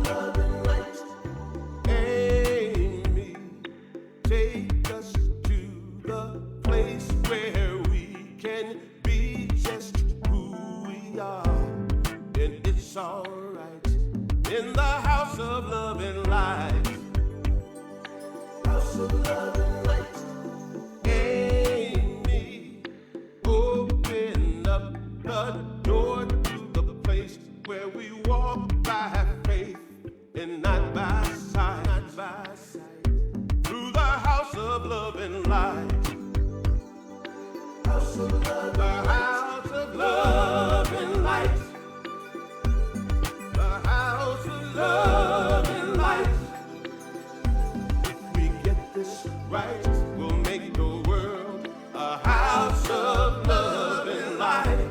love and light. Amy, take us to the place where we can be just who we are. And it's alright in the house of love and light. House of love and light. Amy, open up the door to the place where we walk by faith and not by sight. Not by sight. Through the house of love and light. House of love, the house of love and light. The house of love and light. If we get this right, we'll make the world a house of love and light.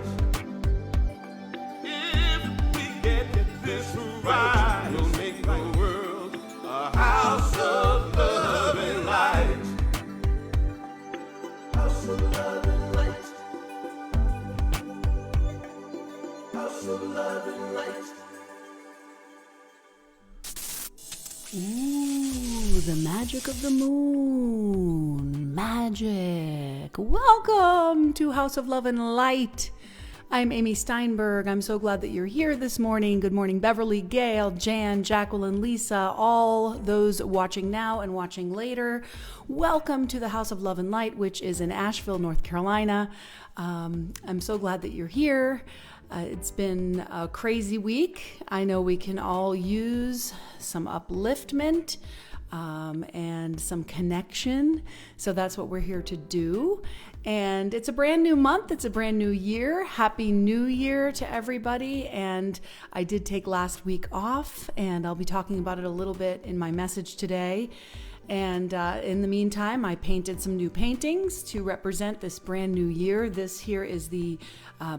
If we get this right, we'll make the world a house of love and light. House of love and light. House of love and light. Ooh, the magic of the moon. Magic. Welcome to House of Love and Light. I'm Amy Steinberg. I'm so glad that you're here this morning. Good morning, Beverly, Gail, Jan, Jacqueline, Lisa, all those watching now and watching later. Welcome to the House of Love and Light, which is in Asheville, North Carolina. I'm so glad that you're here. It's been a crazy week. I know we can all use some upliftment and some connection. So that's what we're here to do. And it's a brand new month. It's a brand new year. Happy New Year to everybody. And I did take last week off, and I'll be talking about it a little bit in my message today. And in the meantime, I painted some new paintings to represent this brand new year. This here is the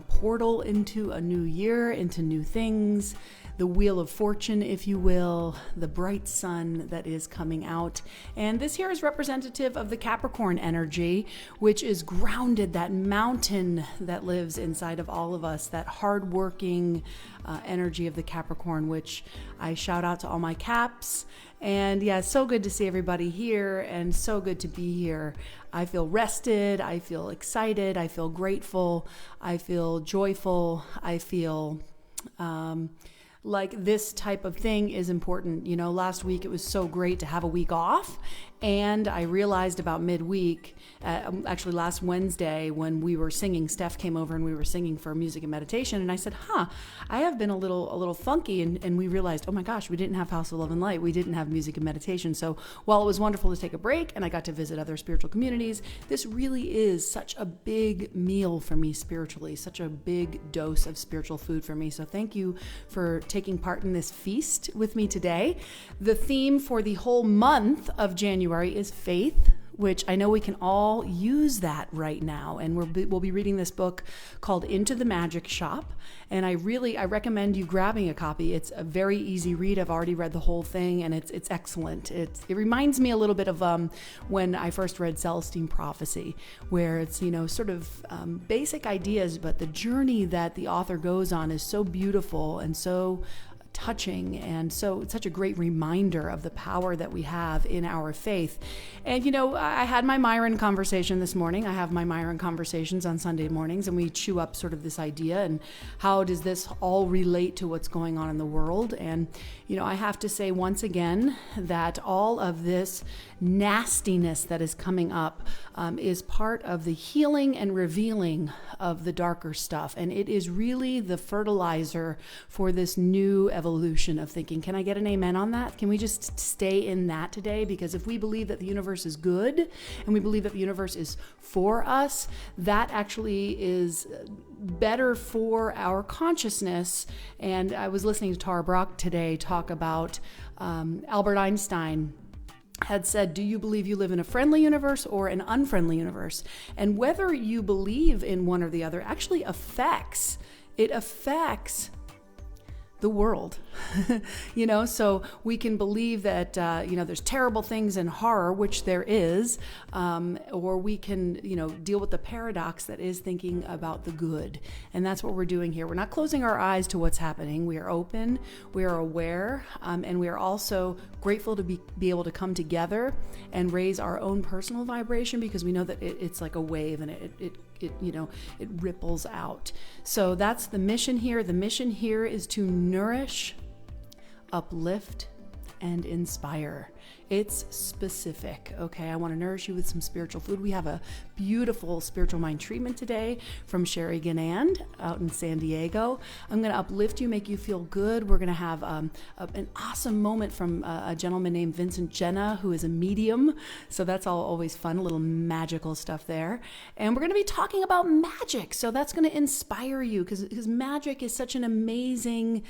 portal into a new year, into new things, the wheel of fortune, if you will, the bright sun that is coming out. And this here is representative of the Capricorn energy, which is grounded, that mountain that lives inside of all of us, that hardworking energy of the Capricorn, which I shout out to all my Caps. And yeah, so good to see everybody here and so good to be here. I feel rested, I feel excited, I feel grateful, I feel joyful, I feel like this type of thing is important. You know, last week it was so great to have a week off, and I realized about midweek, actually last Wednesday when we were singing, Steph came over and we were singing for music and meditation, and I said, I have been a little funky, and we realized, oh my gosh, we didn't have House of Love and Light, we didn't have music and meditation. So while it was wonderful to take a break and I got to visit other spiritual communities, this really is such a big meal for me spiritually, such a big dose of spiritual food for me. So thank you for taking part in this feast with me today. The theme for the whole month of January is faith, which I know we can all use that right now. And we'll be reading this book called Into the Magic Shop. And I recommend you grabbing a copy. It's a very easy read. I've already read the whole thing, and it's excellent. It reminds me a little bit of when I first read Celestine Prophecy, where it's, sort of basic ideas, but the journey that the author goes on is so beautiful and so touching, and so it's such a great reminder of the power that we have in our faith. And I had my Myron conversation this morning. I have my Myron conversations on Sunday mornings, and we chew up sort of this idea and how does this all relate to what's going on in the world. And I have to say once again that all of this nastiness that is coming up is part of the healing and revealing of the darker stuff, and it is really the fertilizer for this new evolution of thinking. Can I get an amen on that? Can we just stay in that today? Because if we believe that the universe is good and we believe that the universe is for us, that actually is better for our consciousness. And I was listening to Tara Brach today talk about Albert Einstein had said, do you believe you live in a friendly universe or an unfriendly universe? And whether you believe in one or the other actually affects the world. So we can believe that, there's terrible things in horror, which there is, or we can, deal with the paradox that is thinking about the good. And that's what we're doing here. We're not closing our eyes to what's happening. We are open, we are aware, and we are also grateful to be able to come together and raise our own personal vibration, because we know that it's like a wave, and it ripples out. So that's the mission here. The mission here is to nourish, uplift, and inspire. It's specific, okay? I want to nourish you with some spiritual food. We have a beautiful spiritual mind treatment today from Sherry Ganand out in San Diego. I'm going to uplift you, make you feel good. We're going to have an awesome moment from a gentleman named Vincent Jenna, who is a medium. So that's always fun, a little magical stuff there. And we're going to be talking about magic. So that's going to inspire you, because magic is such an amazing,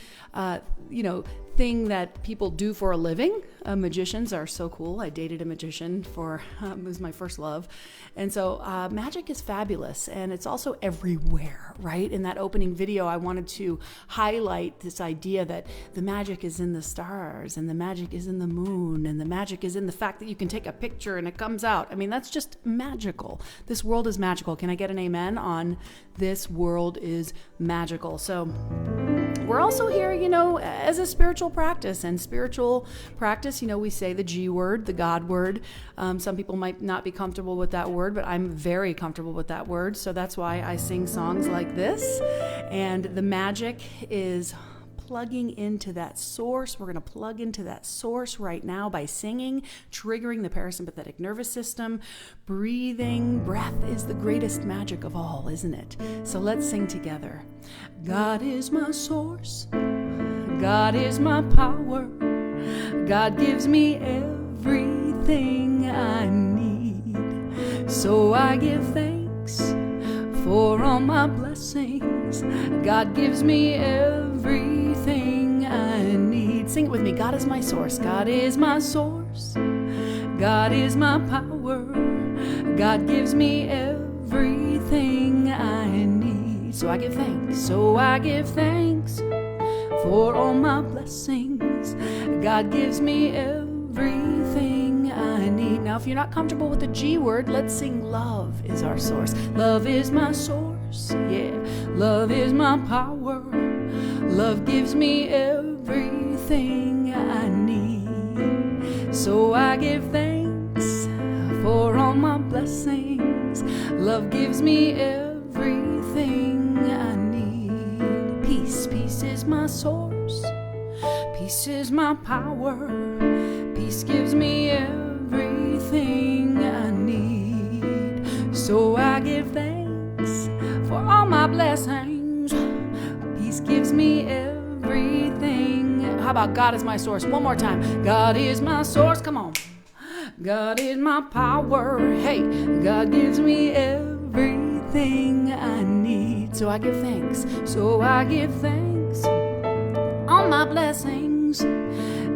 thing that people do for a living. Magicians are so cool. I dated a magician it was my first love. And so magic is fabulous, and it's also everywhere, right? In that opening video, I wanted to highlight this idea that the magic is in the stars, and the magic is in the moon, and the magic is in the fact that you can take a picture and it comes out. I mean, that's just magical. This world is magical. Can I get an amen on this world is magical? So we're also here, as a spiritual practice. And spiritual practice, we say the G word, the God word. Some people might not be comfortable with that word, but I'm very comfortable with that word. So that's why I sing songs like this. And the magic is plugging into that source. We're going to plug into that source right now by singing, triggering the parasympathetic nervous system, breathing. Breath is the greatest magic of all, isn't it? So let's sing together. God is my source. God is my power. God gives me everything I need. So I give thanks for all my blessings. God gives me everything I need. Sing it with me. God is my source. God is my source. God is my power. God gives me everything I need. So I give thanks. So I give thanks for all my blessings. God gives me everything I need. Now, if you're not comfortable with the G word, let's sing love is our source. Love is my source, yeah. Love is my power. Love gives me everything I need. So I give thanks for all my blessings. Love gives me everything I need. Peace is my source. Peace is my power. Peace gives me everything I need. So I give thanks for all my blessings. Peace gives me everything. How about God is my source? One more time. God is my source. Come on. God is my power. Hey, God gives me everything I need. So I give thanks. So I give thanks. All my blessings.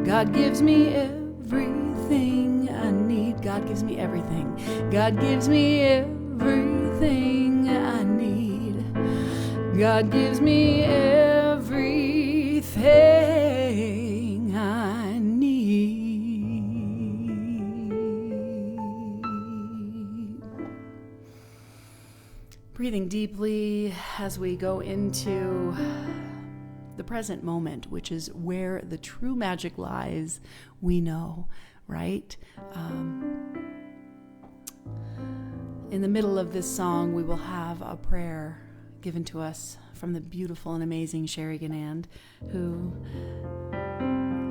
God gives me everything I need. God gives me everything. God gives me everything I need. God gives me everything I need. Breathing deeply as we go into the present moment, which is where the true magic lies, we know, right? In the middle of this song, we will have a prayer given to us from the beautiful and amazing Sherry Ganand, who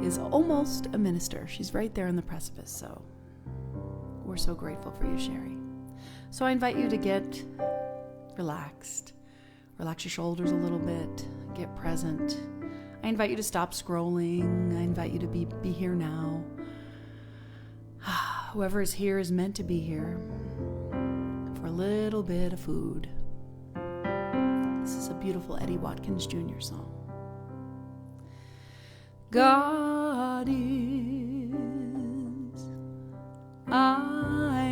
is almost a minister. She's right there on the precipice, so we're so grateful for you, Sherry. So I invite you to get relaxed. Relax your shoulders a little bit. Get present. I invite you to stop scrolling. I invite you to be here now. Whoever is here is meant to be here for a little bit of food. This is a beautiful Eddie Watkins Jr. song. God is, I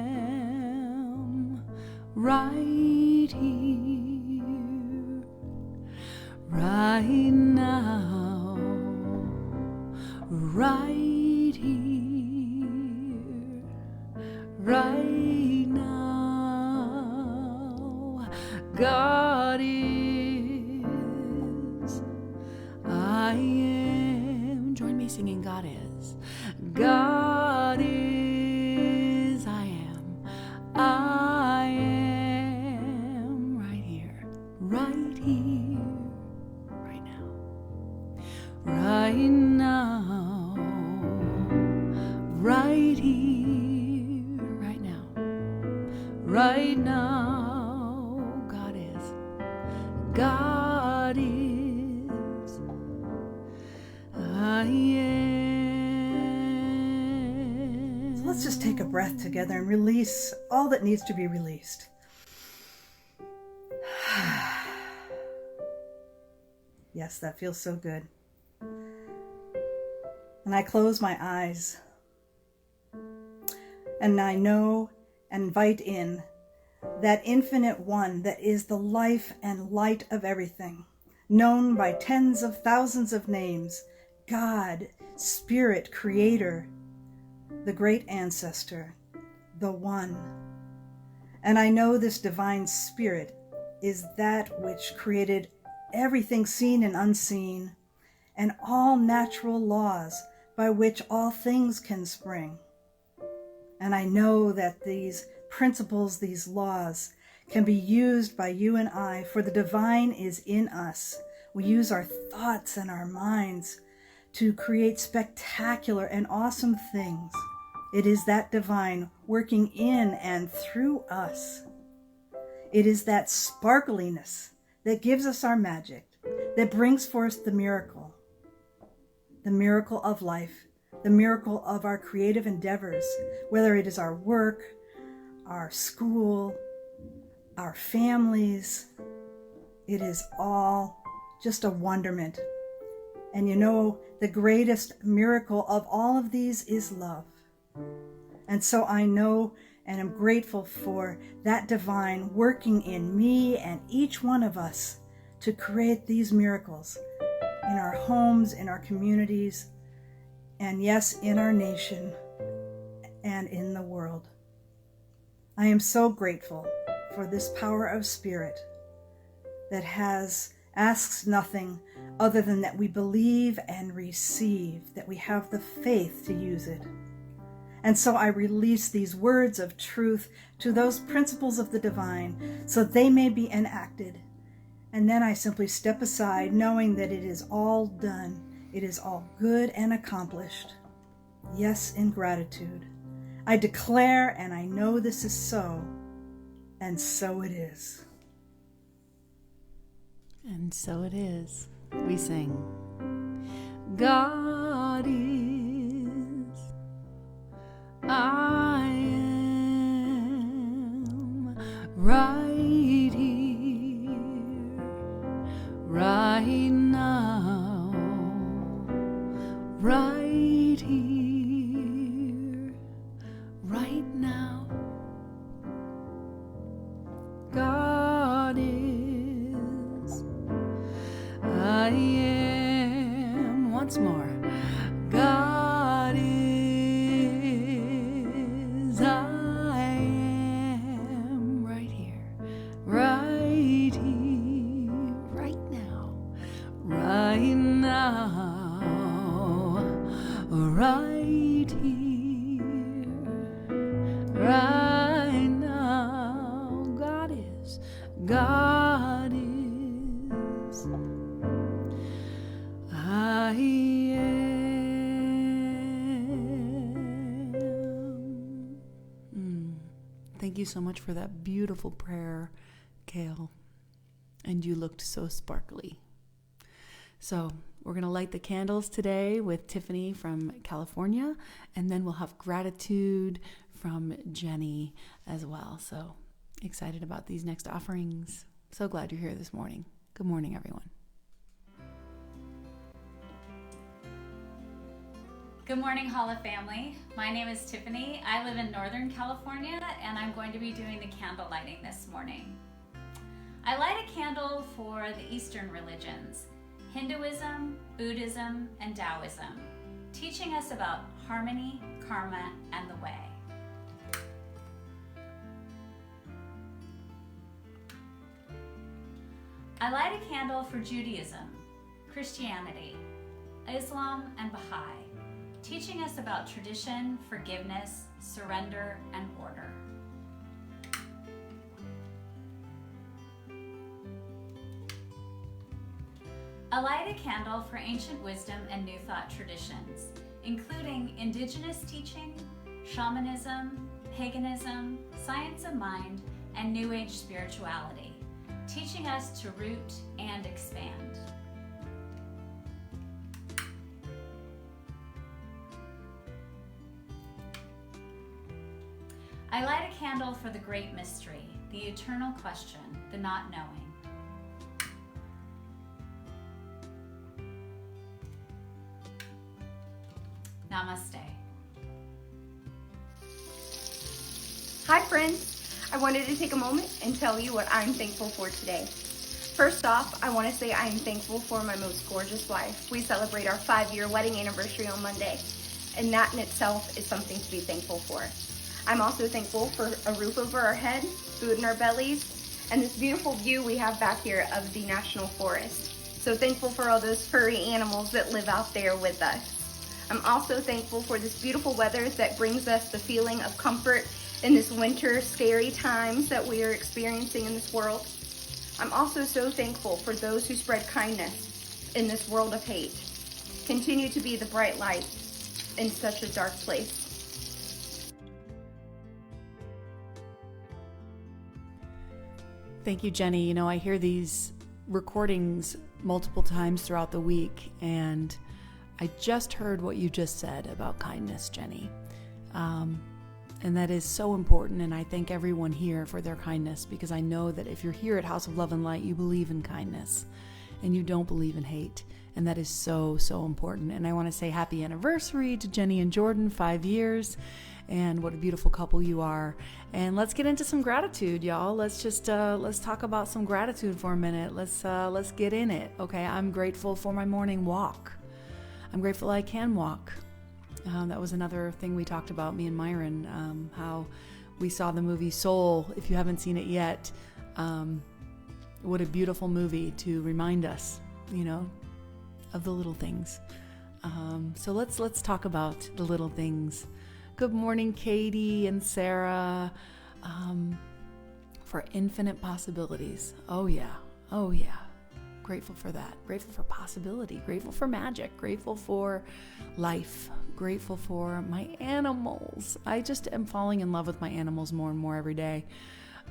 am right here, right now. right here, right now. God is, I am. Join me singing God is. God is, I am. I am right here, right here, right now, right now, right here, right now, right now. God is, God is, I am. So let's just take a breath together and release all that needs to be released. Yes, that feels so good. And I close my eyes. And I know and invite in that infinite one that is the life and light of everything, known by tens of thousands of names, God, Spirit, Creator, the great ancestor, the one. And I know this divine Spirit is that which created everything seen and unseen, and all natural laws by which all things can spring. And I know that these principles, these laws, can be used by you and I, for the divine is in us. We use our thoughts and our minds to create spectacular and awesome things. It is that divine working in and through us. It is that sparkliness that gives us our magic, that brings forth the miracle of life, the miracle of our creative endeavors, whether it is our work, our school, our families. It is all just a wonderment. And you know, the greatest miracle of all of these is love. And so I know and am grateful for that divine working in me and each one of us to create these miracles in our homes, in our communities, and yes, in our nation and in the world. I am so grateful for this power of spirit that asks nothing other than that we believe and receive, that we have the faith to use it. And so I release these words of truth to those principles of the divine so they may be enacted. And then I simply step aside knowing that it is all done. It is all good and accomplished. Yes, in gratitude. I declare and I know this is so, and so it is. And so it is. We sing, God is, I am right here, right now, right here, right now. God is, I am. Once more. God is, I am right here, right here, right now, right now, right here, right now. God is, God is, I am. Thank you so much for that beautiful prayer, Kale. And you looked so sparkly. So we're going to light the candles today with Tiffany from California, and then we'll have gratitude from Jenny as well. So excited about these next offerings. So glad you're here this morning. Good morning, everyone. Good morning, HOLLA family. My name is Tiffany. I live in Northern California, and I'm going to be doing the candle lighting this morning. I light a candle for the Eastern religions, Hinduism, Buddhism, and Taoism. teaching us about harmony, karma, and the way. I light a candle for Judaism, Christianity, Islam, and Baha'i, teaching us about tradition, forgiveness, surrender, and order. I light a candle for ancient wisdom and New Thought traditions, including indigenous teaching, shamanism, paganism, science of mind, and New Age spirituality, teaching us to root and expand. I light a candle for the great mystery, the eternal question, the not knowing. Namaste. Hi friends! I wanted to take a moment and tell you what I'm thankful for today. First off, I want to say I am thankful for my most gorgeous wife. We celebrate our 5-year wedding anniversary on Monday, and that in itself is something to be thankful for. I'm also thankful for a roof over our head, food in our bellies, and this beautiful view we have back here of the National Forest. So thankful for all those furry animals that live out there with us. I'm also thankful for this beautiful weather that brings us the feeling of comfort in this winter, scary times that we are experiencing in this world. I'm also so thankful for those who spread kindness in this world of hate. Continue to be the bright light in such a dark place. Thank you, Jenny. You know, I hear these recordings multiple times throughout the week, and I just heard what you just said about kindness, Jenny. And that is so important, and I thank everyone here for their kindness, because I know that if you're here at House of Love and Light, you believe in kindness and you don't believe in hate, and that is so, so important. And I want to say happy anniversary to Jenny and Jordan, 5 years, and what a beautiful couple you are. And let's get into some gratitude, y'all. Let's just let's talk about some gratitude for a minute. Let's get in it. Okay, I'm grateful for my morning walk. I'm grateful I can walk. That was another thing we talked about, me and Myron, how we saw the movie Soul. If you haven't seen it yet, what a beautiful movie to remind us, you know, of the little things. So let's talk about the little things. Good morning, Katie and Sarah, for infinite possibilities. Oh yeah. Grateful for that. Grateful for possibility. Grateful for magic. Grateful for life. Grateful for my animals. I just am falling in love with my animals more and more every day.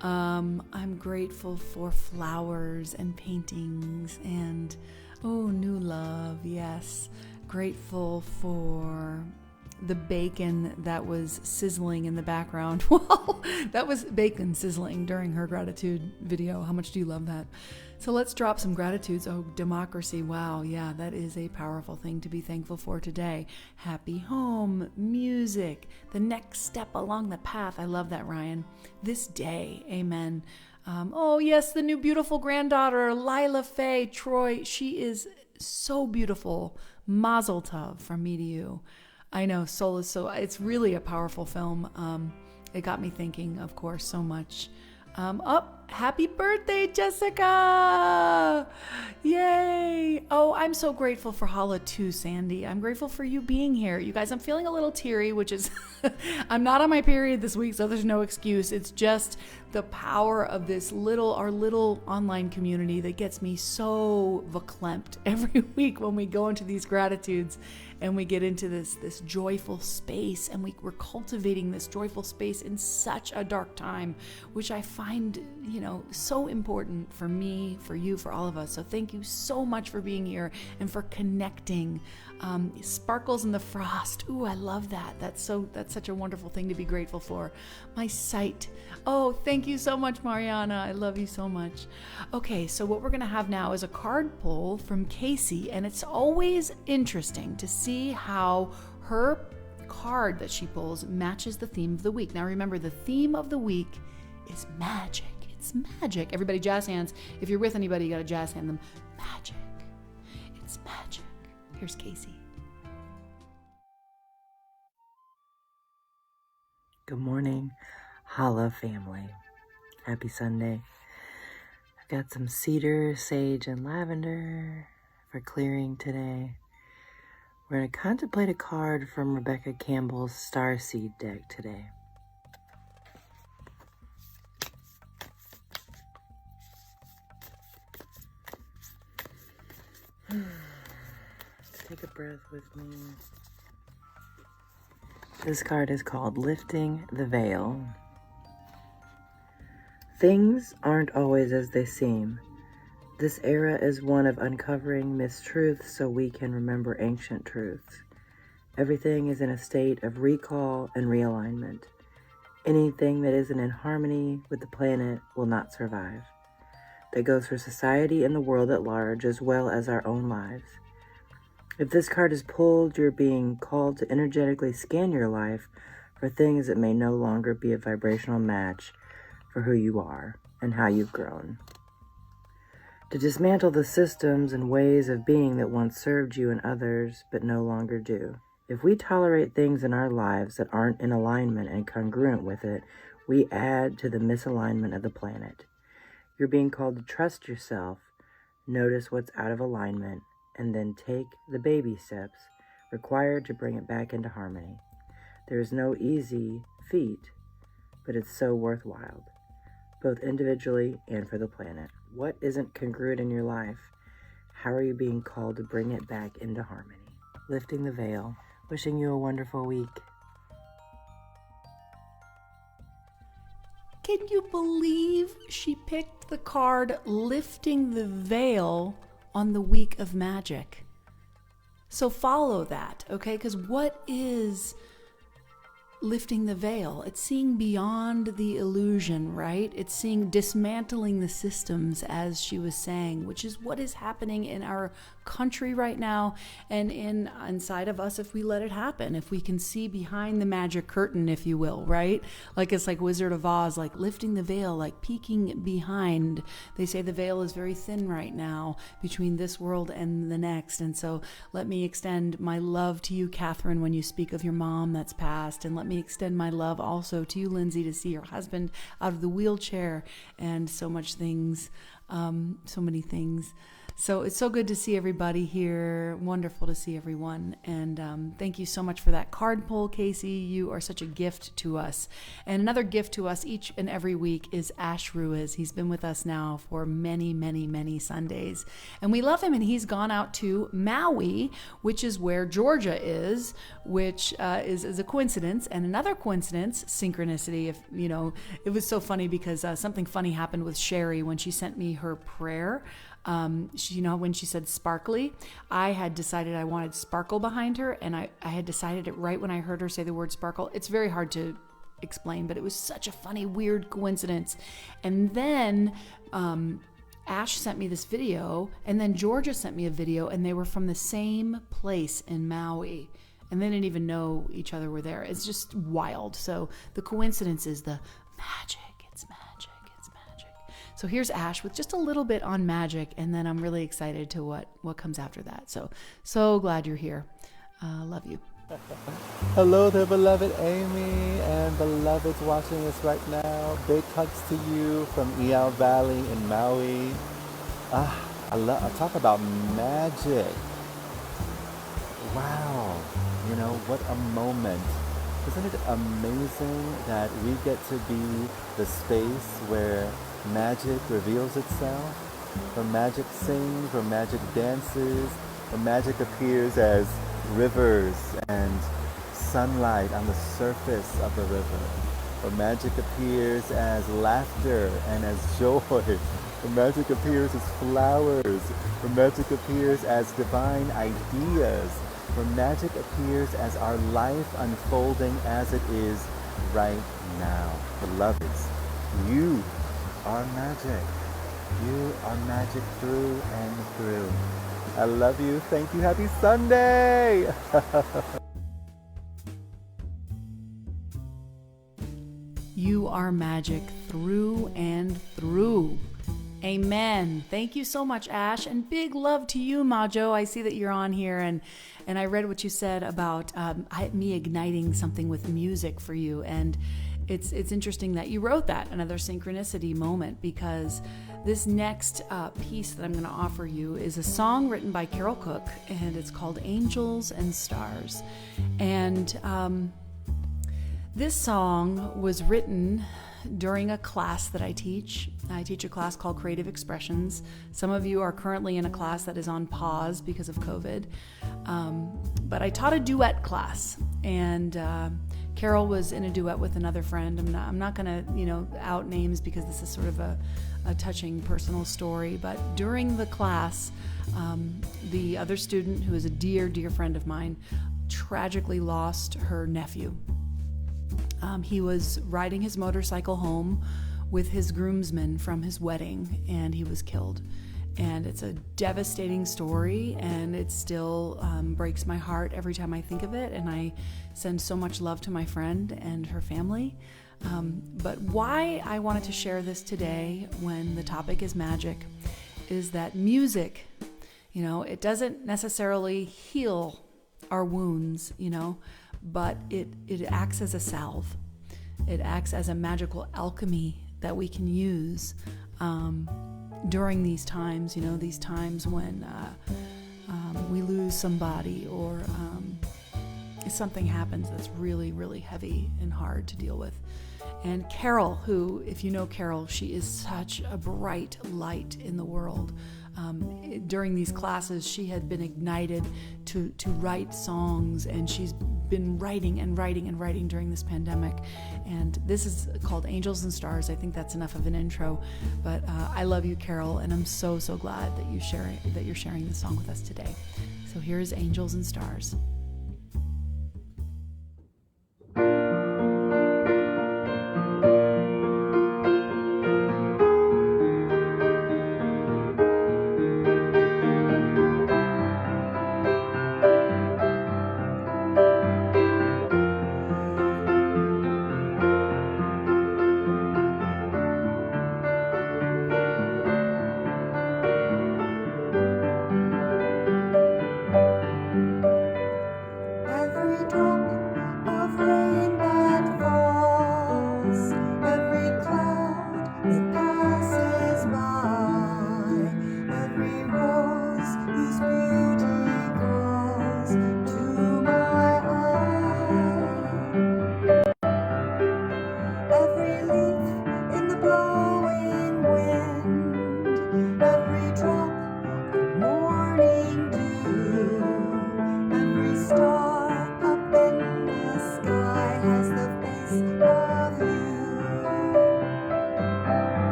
I'm grateful for flowers and paintings and, new love. Yes. Grateful for the bacon that was sizzling in the background. Well, that was bacon sizzling during her gratitude video. How much do you love that? So let's drop some gratitudes. Oh, democracy. Wow. Yeah, that is a powerful thing to be thankful for today. Happy home, music, the next step along the path. I love that, Ryan. This day. Amen. Yes, the new beautiful granddaughter, Lila Faye Troy. She is so beautiful. Mazel tov from me to you. I know, Soul is so, it's really a powerful film. It got me thinking, of course, so much. Happy birthday, Jessica! Yay! Oh, I'm so grateful for HOLLA too, Sandy. I'm grateful for you being here. You guys, I'm feeling a little teary, which is, I'm not on my period this week, so there's no excuse. It's just the power of our little online community that gets me so verklempt every week when we go into these gratitudes and we get into this joyful space, and we're cultivating this joyful space in such a dark time, which I find, so important for me, for you, for all of us. So thank you so much for being here and for connecting. Sparkles in the frost. Ooh, I love that. That's such a wonderful thing to be grateful for. My sight. Oh, thank you so much, Mariana. I love you so much. Okay, so what we're going to have now is a card pull from Casey, and it's always interesting to see how her card that she pulls matches the theme of the week. Now remember, the theme of the week is magic. It's magic. Everybody jazz hands. If you're with anybody, you got to jazz hand them. Magic. It's magic. Here's Casey. Good morning, HOLLA family. Happy Sunday. I've got some cedar, sage, and lavender for clearing today. We're going to contemplate a card from Rebecca Campbell's Starseed deck today. Take a breath with me. This card is called Lifting the Veil. Things aren't always as they seem. This era is one of uncovering mistruths so we can remember ancient truths. Everything is in a state of recall and realignment. Anything that isn't in harmony with the planet will not survive. That goes for society and the world at large, as well as our own lives. If this card is pulled, you're being called to energetically scan your life for things that may no longer be a vibrational match for who you are and how you've grown. To dismantle the systems and ways of being that once served you and others but no longer do. If we tolerate things in our lives that aren't in alignment and congruent with it, we add to the misalignment of the planet. You're being called to trust yourself, notice what's out of alignment, and then take the baby steps required to bring it back into harmony. There is no easy feat, but it's so worthwhile, both individually and for the planet. What isn't congruent in your life? How are you being called to bring it back into harmony? Lifting the veil. Wishing you a wonderful week. Can you believe she picked the card Lifting the Veil on the week of magic? So follow that, okay? Because what is lifting the veil? It's seeing beyond the illusion, right? It's seeing dismantling the systems, as she was saying, which is what is happening in our country right now and inside of us if we let it happen, if we can see behind the magic curtain, if you will, right? Like it's like Wizard of Oz, like lifting the veil, like peeking behind. They say the veil is very thin right now between this world and the next. And so let me extend my love to you, Catherine, when you speak of your mom that's passed, and let me extend my love also to you, Lindsay, to see your husband out of the wheelchair, and so many things. So it's so good to see everybody here. Wonderful to see everyone. And thank you so much for that card pull, Casey. You are such a gift to us. And another gift to us each and every week is Ash Ruiz. He's been with us now for many, many, many Sundays. And we love him. And he's gone out to Maui, which is where Georgia is, which is a coincidence. And another coincidence, synchronicity, if you know, it was so funny because something funny happened with Sherry when she sent me her prayer. When she said sparkly, I had decided I wanted sparkle behind her, and I had decided it right when I heard her say the word sparkle. It's very hard to explain, but it was such a funny, weird coincidence. And then Ash sent me this video, and then Georgia sent me a video, and they were from the same place in Maui. And they didn't even know each other were there. It's just wild. So the coincidence is the magic. It's magic. So here's Ash with just a little bit on magic, and then I'm really excited to what comes after that. So glad you're here. Love you. Hello there, beloved Amy and beloveds watching us right now. Big hugs to you from Iao Valley in Maui. I talk about magic. Wow, what a moment. Isn't it amazing that we get to be the space where magic reveals itself, where magic sings, where magic dances, where magic appears as rivers and sunlight on the surface of the river, where magic appears as laughter and as joy, where magic appears as flowers, where magic appears as divine ideas, where magic appears as our life unfolding as it is right now. Beloveds, you are magic. You are magic through and through. I love you. Thank you. Happy Sunday. You are magic through and through. Amen. Thank you so much, Ash, and big love to you, Majo. I see that you're on here, and I read what you said about me igniting something with music for you, and it's interesting that you wrote that, another synchronicity moment, because this next piece that I'm going to offer you is a song written by Carol Cook, and it's called Angels and Stars. And this song was written during a class that I teach. I teach a class called Creative Expressions. Some of you are currently in a class that is on pause because of COVID. But I taught a duet class, and Carol was in a duet with another friend. I'm not going to, out names because this is sort of a touching personal story. But during the class, the other student, who is a dear, dear friend of mine, tragically lost her nephew. He was riding his motorcycle home with his groomsmen from his wedding, and he was killed. And it's a devastating story, and it still breaks my heart every time I think of it, and I send so much love to my friend and her family. But why I wanted to share this today when the topic is magic is that music, it doesn't necessarily heal our wounds, but it acts as a salve. It acts as a magical alchemy that we can use during these times, these times when we lose somebody, or something happens that's really, really heavy and hard to deal with. And Carol, who, if you know Carol, she is such a bright light in the world. During these classes, she had been ignited to write songs, and she's been writing and writing and writing during this pandemic. And this is called Angels and Stars. I think that's enough of an intro, but I love you, Carol, and I'm so, so glad that you're sharing this song with us today. So here is Angels and Stars.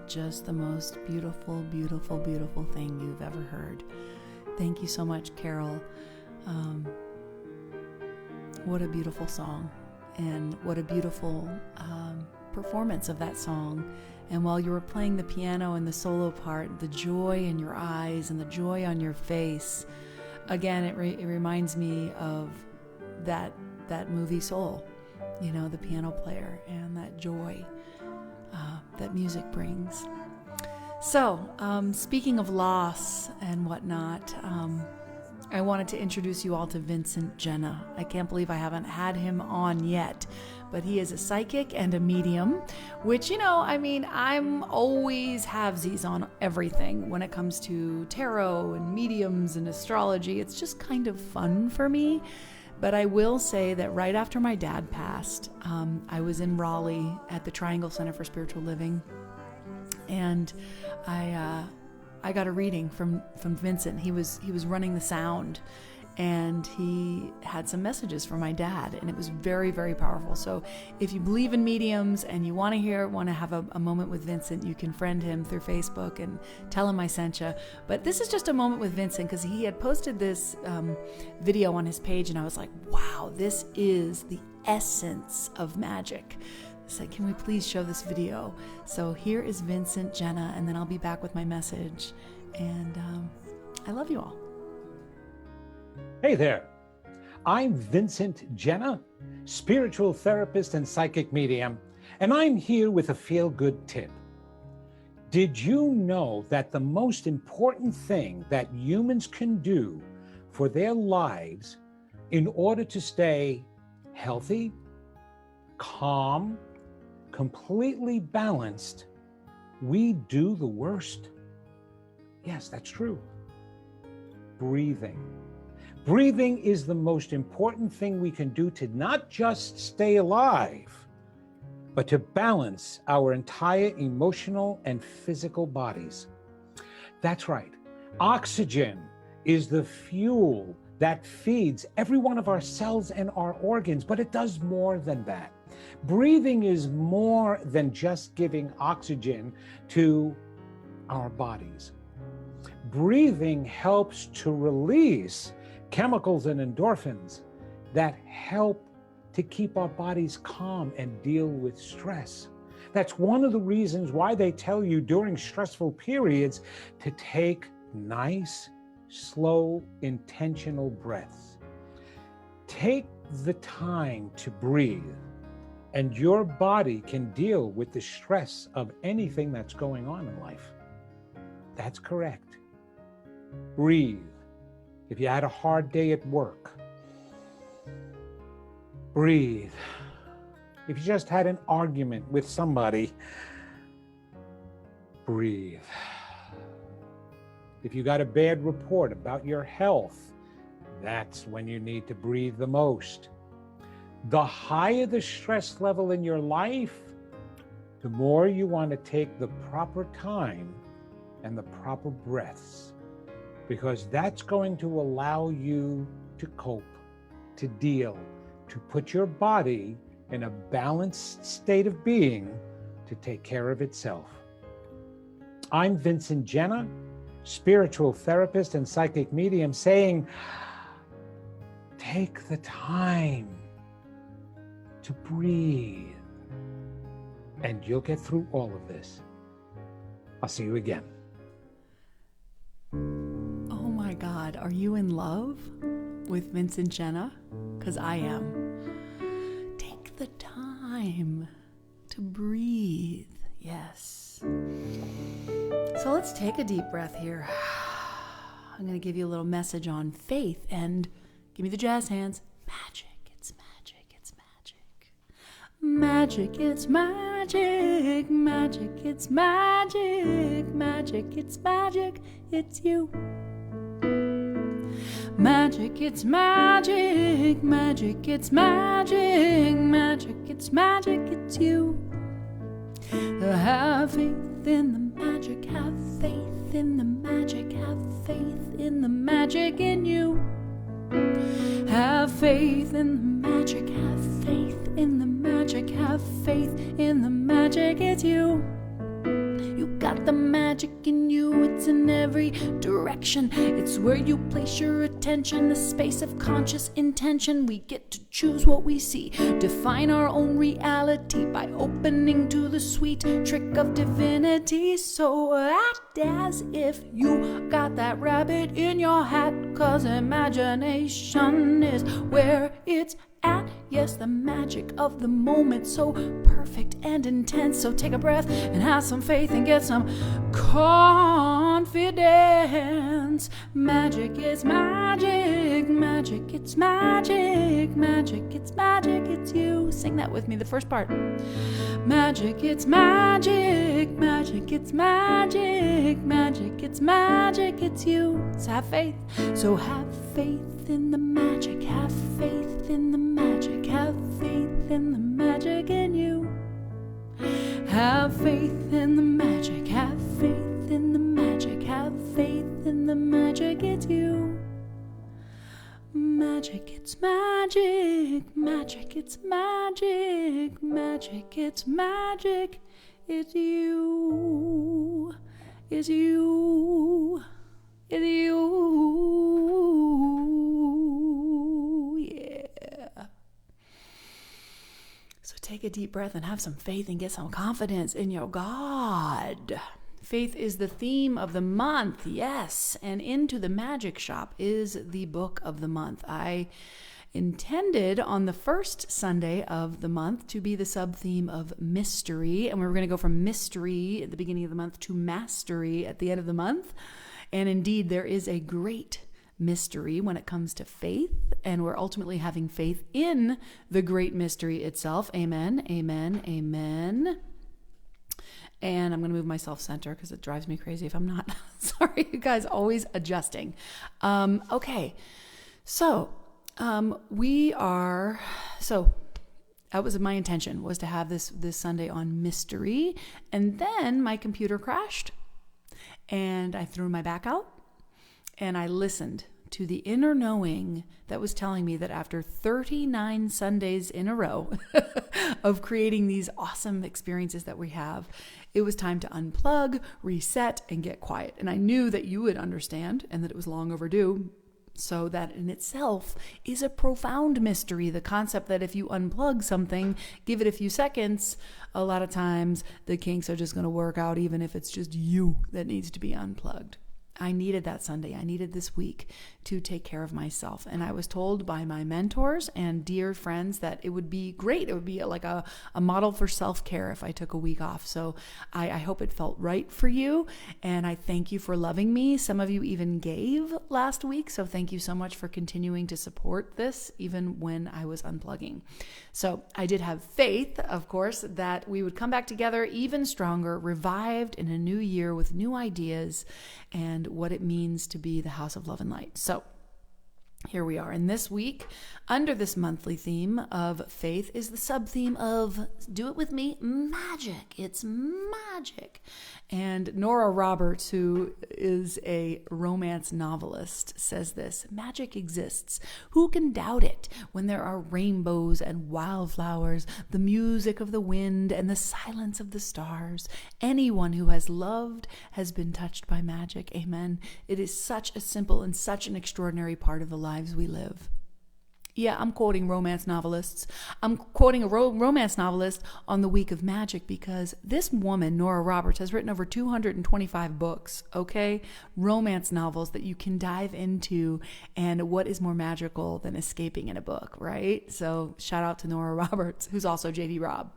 just the most beautiful, beautiful, beautiful thing you've ever heard. Thank you so much, Carol. What a beautiful song, and what a beautiful performance of that song. And while you were playing the piano and the solo part, the joy in your eyes and the joy on your face, again, it reminds me of that movie Soul, you know, the piano player and that joy that music brings. So, speaking of loss and whatnot, I wanted to introduce you all to Vincent Genna. I can't believe I haven't had him on yet, but he is a psychic and a medium, which, you know, I mean, I'm always halvesies on everything when it comes to tarot and mediums and astrology. It's just kind of fun for me. But I will say that right after my dad passed, I was in Raleigh at the Triangle Center for Spiritual Living, and I got a reading from Vincent. He was running the sound, and he had some messages for my dad, and it was very, very powerful. So if you believe in mediums and you want to have a moment with Vincent, you can friend him through Facebook and tell him I sent you. But this is just a moment with Vincent because he had posted this video on his page, and I was like, wow, this is the essence of magic. I said, can we please show this video? So here is Vincent Genna, and then I'll be back with my message. And I love you all. Hey there, I'm Vincent Genna, spiritual therapist and psychic medium, and I'm here with a feel-good tip. Did you know that the most important thing that humans can do for their lives in order to stay healthy, calm, completely balanced, we do the worst? Yes, that's true. Breathing. Breathing is the most important thing we can do to not just stay alive, but to balance our entire emotional and physical bodies. That's right. Oxygen is the fuel that feeds every one of our cells and our organs, but it does more than that. Breathing is more than just giving oxygen to our bodies. Breathing helps to release chemicals and endorphins that help to keep our bodies calm and deal with stress. That's one of the reasons why they tell you during stressful periods to take nice, slow, intentional breaths. Take the time to breathe, and your body can deal with the stress of anything that's going on in life. That's correct. Breathe. If you had a hard day at work, breathe. If you just had an argument with somebody, breathe. If you got a bad report about your health, that's when you need to breathe the most. The higher the stress level in your life, the more you want to take the proper time and the proper breaths, because that's going to allow you to cope, to deal, to put your body in a balanced state of being to take care of itself. I'm Vincent Genna, spiritual therapist and psychic medium, saying, take the time to breathe, and you'll get through all of this. I'll see you again. Oh my God, are you in love with Vincent Genna? Because I am. Take the time to breathe. Yes. So let's take a deep breath here. I'm going to give you a little message on faith, and give me the jazz hands. Magic. It's magic. It's magic. Magic. It's magic. Magic. It's magic. Magic. It's magic. It's you. Magic. It's magic. Magic. It's magic. Magic. It's magic. It's you. Have faith in the magic. Have faith in the magic. Have faith in the magic in you. Have faith in the magic. Have faith in the magic. Have faith in the magic. It's you. You got got the magic in you, it's in every direction. It's where you place your attention, the space of conscious intention. We get to choose what we see, define our own reality by opening to the sweet trick of divinity. So act as if you got that rabbit in your hat, 'cause imagination is where it's at. Yes, the magic of the moment, so perfect and intense. So take a breath and have some faith and get some confidence. Magic is magic, magic, it's magic, magic, it's magic, it's you. Sing that with me, the first part. Magic, it's magic, magic, it's magic, magic, it's magic, it's you. So have faith. So have faith in the magic, have faith in the magic, have faith in the magic in you. Have faith in the magic, have faith in the magic, have faith in the magic, it's you. Magic, it's magic, magic, it's magic, magic, it's magic, it's you, it's you, it's you, yeah. So take a deep breath and have some faith and get some confidence in your God. Faith is the theme of the month, yes, and Into the Magic Shop is the book of the month. I intended on the first Sunday of the month to be the sub-theme of mystery, and we were going to go from mystery at the beginning of the month to mastery at the end of the month. And indeed, there is a great mystery when it comes to faith, and we're ultimately having faith in the great mystery itself. Amen, amen, amen. And I'm going to move myself center because it drives me crazy if I'm not. Sorry, you guys, always adjusting. Okay, so that was my intention, was to have this Sunday on mystery. And then my computer crashed and I threw my back out and I listened to the inner knowing that was telling me that after 39 Sundays in a row of creating these awesome experiences that we have, it was time to unplug, reset, and get quiet. And I knew that you would understand and that it was long overdue. So that in itself is a profound mystery. The concept that if you unplug something, give it a few seconds, a lot of times the kinks are just going to work out even if it's just you that needs to be unplugged. I needed that Sunday. I needed this week to take care of myself. And I was told by my mentors and dear friends that it would be great. It would be like a model for self-care if I took a week off. So I hope it felt right for you. And I thank you for loving me. Some of you even gave last week. So thank you so much for continuing to support this, even when I was unplugging. So I did have faith, of course, that we would come back together even stronger, revived in a new year with new ideas and what it means to be the House of Love and Light. So here we are. And this week, under this monthly theme of faith, is the sub-theme of, do it with me, magic. It's magic. And Nora Roberts, who is a romance novelist, says this: magic exists. Who can doubt it when there are rainbows and wildflowers, the music of the wind and the silence of the stars? Anyone who has loved has been touched by magic. Amen. It is such a simple and such an extraordinary part of the lives we live. Yeah, I'm quoting romance novelists. I'm quoting a romance novelist on the week of magic because this woman, Nora Roberts, has written over 225 books, okay? Romance novels that you can dive into, and what is more magical than escaping in a book, right? So shout out to Nora Roberts, who's also JD Robb.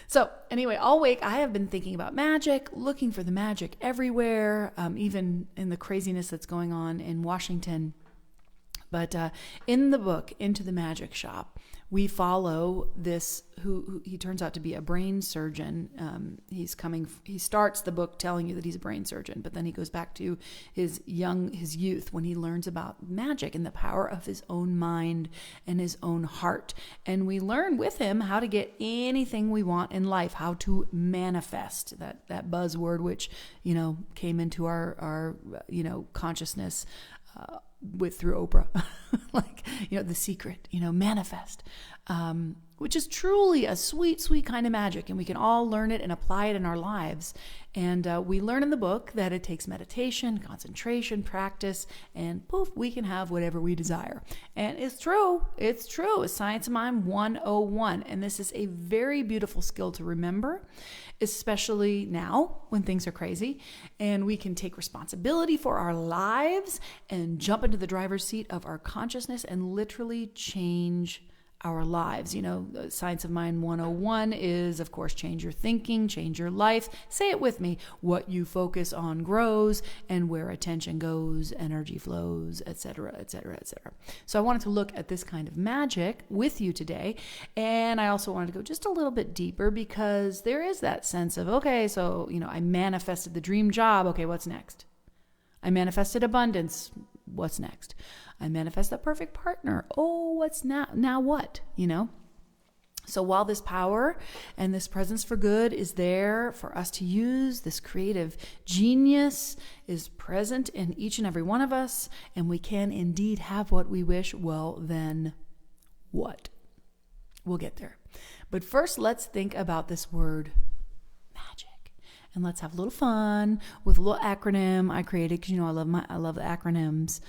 So anyway, all week I have been thinking about magic, looking for the magic everywhere, even in the craziness that's going on in Washington. But in the book, Into the Magic Shop, we follow this, who he turns out to be a brain surgeon. He starts the book telling you that he's a brain surgeon, but then he goes back to his youth when he learns about magic and the power of his own mind and his own heart. And we learn with him how to get anything we want in life, how to manifest, that buzzword which, came into our consciousness through Oprah, like, The Secret, manifest, which is truly a sweet, sweet kind of magic. And we can all learn it and apply it in our lives. And we learn in the book that it takes meditation, concentration, practice, and poof, we can have whatever we desire. And it's true. It's true. It's Science of Mind 101. And this is a very beautiful skill to remember, especially now when things are crazy and we can take responsibility for our lives and jump into the driver's seat of our consciousness and literally change our lives. Science of Mind 101 is, of course, change your thinking, change your life. Say it with me. What you focus on grows, and where attention goes, energy flows, etc., etc., etc. So I wanted to look at this kind of magic with you today. And I also wanted to go just a little bit deeper because there is that sense of, okay, so, I manifested the dream job. Okay, what's next? I manifested abundance. What's next? I manifest the perfect partner. Oh, what's now? Now what? So while this power and this presence for good is there for us to use, this creative genius is present in each and every one of us, and we can indeed have what we wish. Well, then what? We'll get there. But first, let's think about this word magic. And let's have a little fun with a little acronym I created because, I love the acronyms.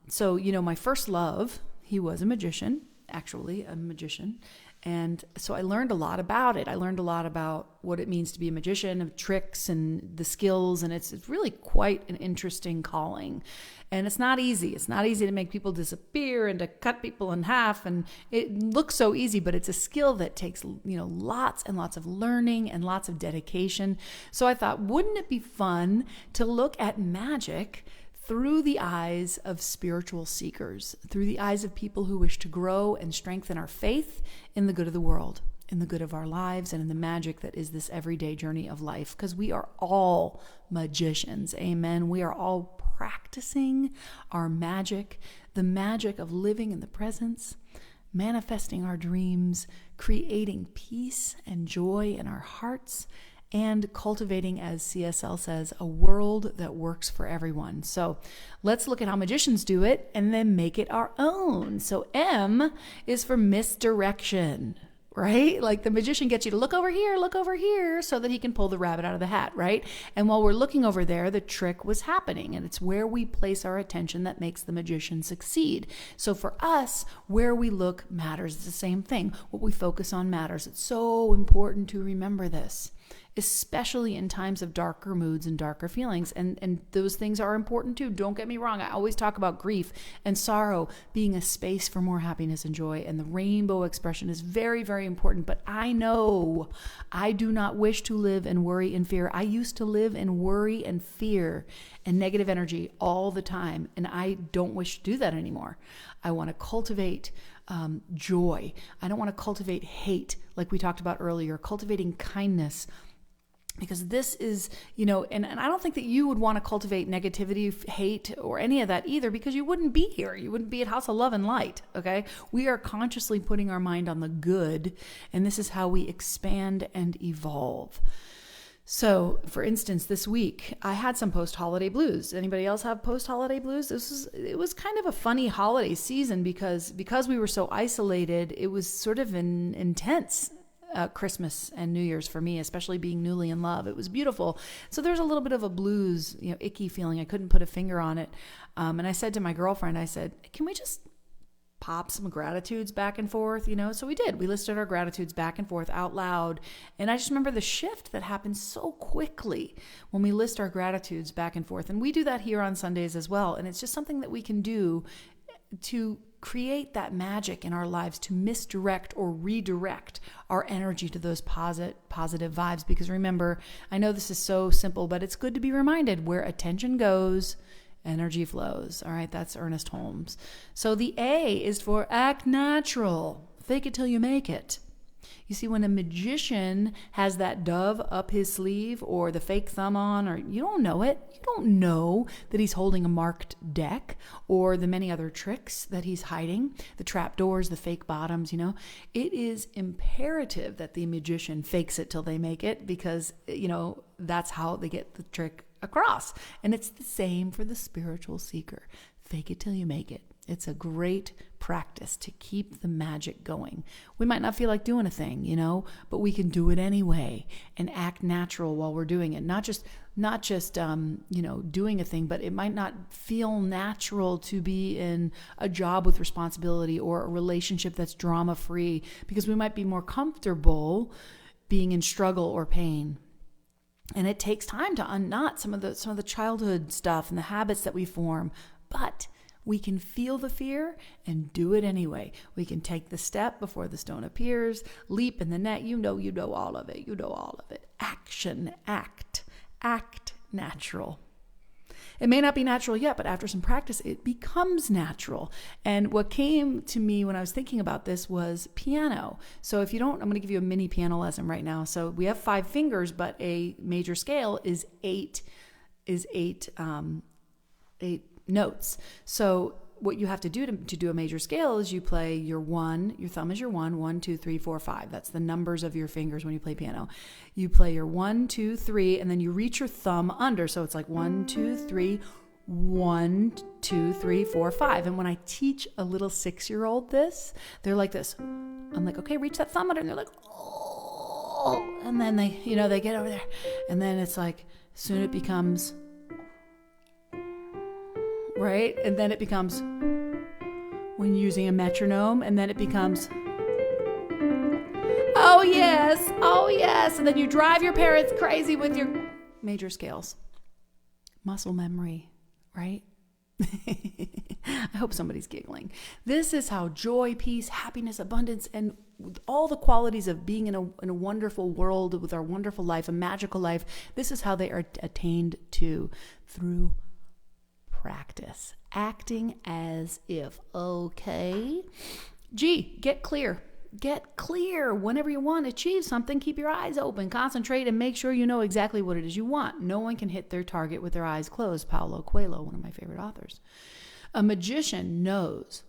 So, my first love, he was a magician, actually a magician. And so I learned a lot about it. I learned a lot about what it means to be a magician, of tricks and the skills. And it's really quite an interesting calling. And it's not easy. It's not easy to make people disappear and to cut people in half. And it looks so easy, but it's a skill that takes, lots and lots of learning and lots of dedication. So I thought, wouldn't it be fun to look at magic through the eyes of spiritual seekers, through the eyes of people who wish to grow and strengthen our faith in the good of the world, in the good of our lives, and in the magic that is this everyday journey of life. Because we are all magicians, amen. We are all practicing our magic, the magic of living in the presence, manifesting our dreams, creating peace and joy in our hearts, and cultivating, as CSL says, a world that works for everyone. So let's look at how magicians do it and then make it our own. So M is for misdirection, right? Like the magician gets you to look over here so that he can pull the rabbit out of the hat, right? And while we're looking over there, the trick was happening, and it's where we place our attention that makes the magician succeed. So for us, where we look matters. It's the same thing. What we focus on matters. It's so important to remember this, especially in times of darker moods and darker feelings. And those things are important too. Don't get me wrong. I always talk about grief and sorrow being a space for more happiness and joy. And the rainbow expression is very, very important. But I know I do not wish to live in worry and fear. I used to live in worry and fear and negative energy all the time. And I don't wish to do that anymore. I want to cultivate joy. I don't want to cultivate hate like we talked about earlier, cultivating kindness. Because this is, and I don't think that you would want to cultivate negativity, hate, or any of that either, because you wouldn't be here. You wouldn't be at House of Love and Light, okay? We are consciously putting our mind on the good, and this is how we expand and evolve. So, for instance, this week, I had some post-holiday blues. Anybody else have post-holiday blues? It was kind of a funny holiday season because we were so isolated. It was sort of an intense Christmas and New Year's for me, especially being newly in love. It was beautiful. So there's a little bit of a blues, icky feeling. I couldn't put a finger on it. And I said to my girlfriend, I said, can we just pop some gratitudes back and forth? So we did. We listed our gratitudes back and forth out loud. And I just remember the shift that happens so quickly when we list our gratitudes back and forth. And we do that here on Sundays as well. And it's just something that we can do to create that magic in our lives, to misdirect or redirect our energy to those positive vibes. Because remember, I know this is so simple, but it's good to be reminded, where attention goes, energy flows. All right, that's Ernest Holmes. So the A is for act natural. Fake it till you make it. You see, when a magician has that dove up his sleeve or the fake thumb on, or you don't know it, you don't know that he's holding a marked deck or the many other tricks that he's hiding, the trap doors, the fake bottoms, it is imperative that the magician fakes it till they make it, because, that's how they get the trick across. And it's the same for the spiritual seeker. fake it till you make it. It's a great practice to keep the magic going. We might not feel like doing a thing, but we can do it anyway and act natural while we're doing it. Not just doing a thing, but it might not feel natural to be in a job with responsibility or a relationship that's drama-free, because we might be more comfortable being in struggle or pain. And it takes time to unknot some of the childhood stuff and the habits that we form, but we can feel the fear and do it anyway. We can take the step before the stone appears, leap in the net. You know all of it. You know all of it. Action, act natural. It may not be natural yet, but after some practice, it becomes natural. And what came to me when I was thinking about this was piano. So if you don't, I'm going to give you a mini piano lesson right now. So we have 5 fingers, but a major scale is eight notes. So what you have to do to do a major scale is you play your thumb is your 1, 2, 3, 4, 5. That's the numbers of your fingers when you play piano. You play your 1, 2, 3, and then you reach your thumb under. So it's like 1, 2, 3, 1, 2, 3, 4, 5. And when I teach a little 6-year-old this, they're like this. I'm like, okay, reach that thumb under. And they're like, oh. And then they get over there. And then it's like, soon it becomes... right? And then it becomes when using a metronome, and then it becomes, oh yes. And then you drive your parents crazy with your major scales. Muscle memory, right? I hope somebody's giggling. This is how joy, peace, happiness, abundance, and all the qualities of being in a wonderful world with our wonderful life, a magical life, this is how they are attained to through practice, acting as if. Okay. G, get clear. Get clear. Whenever you want to achieve something, keep your eyes open, concentrate, and make sure you know exactly what it is you want. No one can hit their target with their eyes closed. Paulo Coelho, one of my favorite authors. A magician knows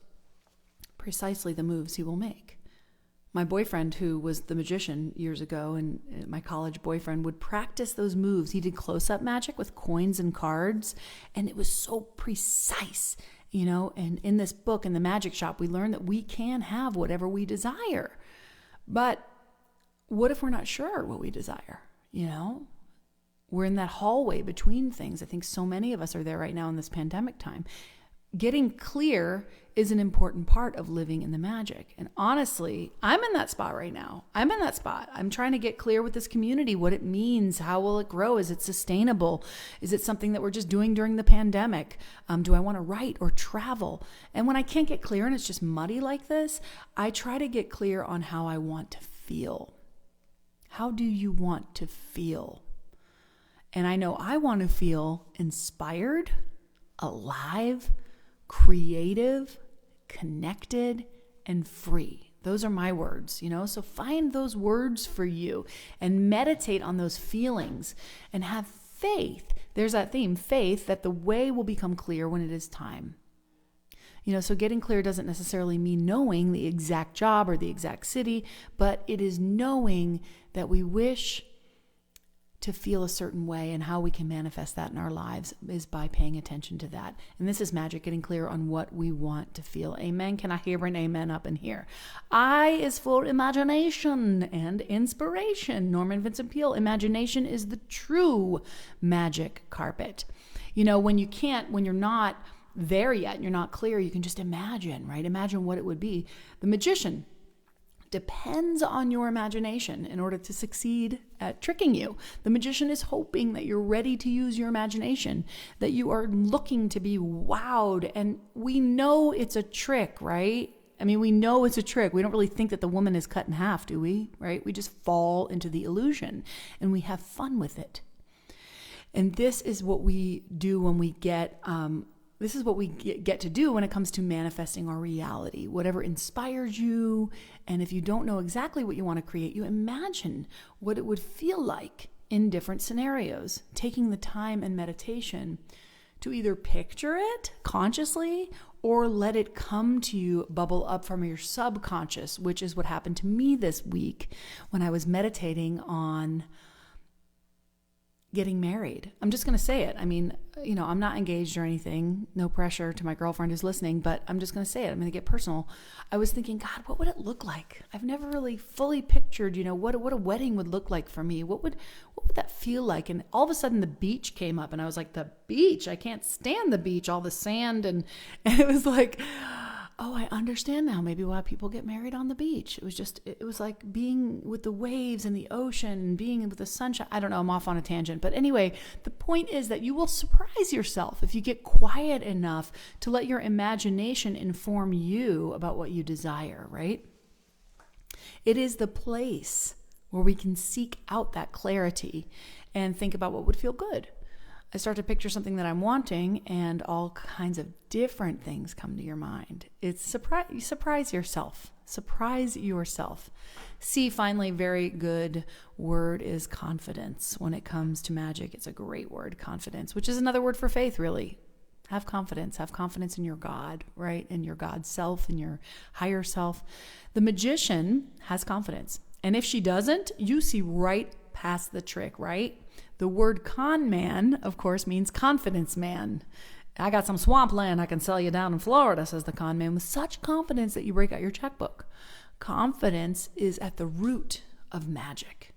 precisely the moves he will make. My boyfriend, who was the magician years ago, and my college boyfriend, would practice those moves. He did close-up magic with coins and cards, and it was so precise, And in this book, in the magic shop, we learned that we can have whatever we desire. But what if we're not sure what we desire, We're in that hallway between things. I think so many of us are there right now in this pandemic time. Getting clear is an important part of living in the magic. And honestly, I'm in that spot right now. I'm trying to get clear with this community, what it means, how will it grow? Is it sustainable? Is it something that we're just doing during the pandemic? Do I want to write or travel? And when I can't get clear and it's just muddy like this, I try to get clear on how I want to feel. How do you want to feel? And I know I want to feel inspired, alive, creative, connected, and free. Those are my words, So find those words for you and meditate on those feelings and have faith. There's that theme, faith, that the way will become clear when it is time. So getting clear doesn't necessarily mean knowing the exact job or the exact city, but it is knowing that we wish to feel a certain way, and how we can manifest that in our lives is by paying attention to that. And this is magic, getting clear on what we want to feel. Amen. Can I hear an amen up in here? I is for imagination and inspiration. Norman Vincent Peale, imagination is the true magic carpet. When you're not there yet, you're not clear, you can just imagine, right? Imagine what it would be. The magician depends on your imagination in order to succeed at tricking you. The magician is hoping that you're ready to use your imagination, that you are looking to be wowed. And we know it's a trick, right? We know it's a trick. We don't really think that the woman is cut in half, do we? Right? We just fall into the illusion and we have fun with it. And this is what we do when we get to do when it comes to manifesting our reality. Whatever inspires you, and if you don't know exactly what you want to create, you imagine what it would feel like in different scenarios, taking the time and meditation to either picture it consciously or let it come to you, bubble up from your subconscious, which is what happened to me this week when I was meditating on getting married. I'm just going to say it. I mean, I'm not engaged or anything. No pressure to my girlfriend who's listening, but I'm just going to say it. I'm going to get personal. I was thinking, God, what would it look like? I've never really fully pictured, what a wedding would look like for me. What would that feel like? And all of a sudden the beach came up and I was like, the beach? I can't stand the beach, all the sand. And it was like, oh, I understand now maybe why people get married on the beach. It was like being with the waves and the ocean and being with the sunshine. I don't know, I'm off on a tangent. But anyway, the point is that you will surprise yourself if you get quiet enough to let your imagination inform you about what you desire, right? It is the place where we can seek out that clarity and think about what would feel good. I start to picture something that I'm wanting and all kinds of different things come to your mind. It's you surprise yourself. Surprise yourself. C, finally, very good word is confidence. When it comes to magic, it's a great word, confidence, which is another word for faith, really. Have confidence. Have confidence in your God, right? In your God self, in your higher self. The magician has confidence. And if she doesn't, you see right past the trick, right? The word con man, of course, means confidence man. I got some swampland I can sell you down in Florida, says the con man, with such confidence that you break out your checkbook. Confidence is at the root of magic.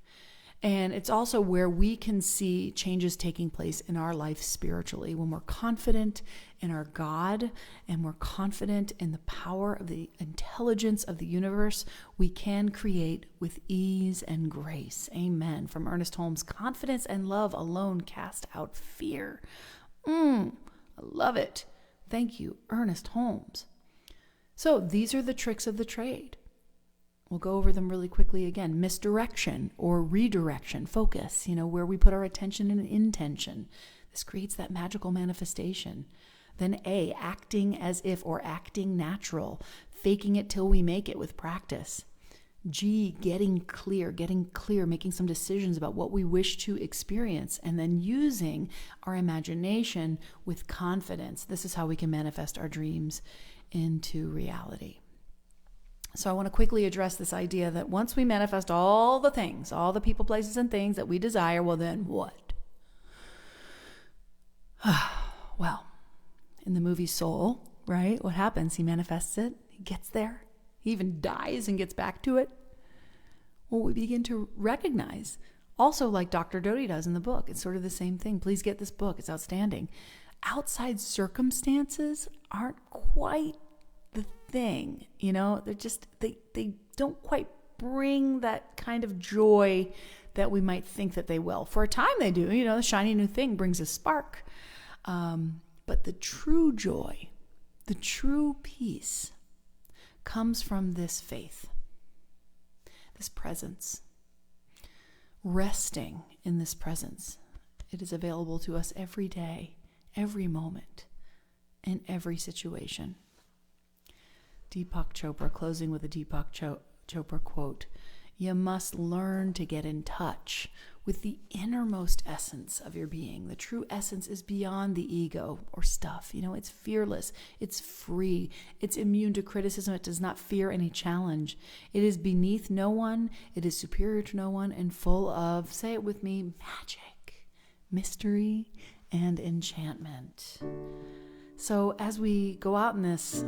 And it's also where we can see changes taking place in our life spiritually. When we're confident in our God and we're confident in the power of the intelligence of the universe, we can create with ease and grace. Amen. From Ernest Holmes, confidence and love alone cast out fear. I love it. Thank you, Ernest Holmes. So these are the tricks of the trade. We'll go over them really quickly again. Misdirection or redirection, focus, where we put our attention and intention. This creates that magical manifestation. Then A, acting as if or acting natural, faking it till we make it with practice. G, getting clear, making some decisions about what we wish to experience, and then using our imagination with confidence. This is how we can manifest our dreams into reality. So I want to quickly address this idea that once we manifest all the things, all the people, places, and things that we desire, well, then what? Well, in the movie Soul, right? What happens? He manifests it. He gets there. He even dies and gets back to it. Well, we begin to recognize, also like Dr. Doty does in the book, it's sort of the same thing. Please get this book. It's outstanding. Outside circumstances aren't quite the thing, they're just, they don't quite bring that kind of joy that we might think that they will. For a time they do, the shiny new thing brings a spark. But the true joy, the true peace comes from this faith, this presence, resting in this presence. It is available to us every day, every moment, in every situation. Deepak Chopra, closing with a Deepak Chopra quote, "You must learn to get in touch with the innermost essence of your being. The true essence is beyond the ego or stuff. It's fearless. It's free. It's immune to criticism. It does not fear any challenge. It is beneath no one. It is superior to no one and full of," say it with me, magic, mystery, and enchantment. So as we go out in this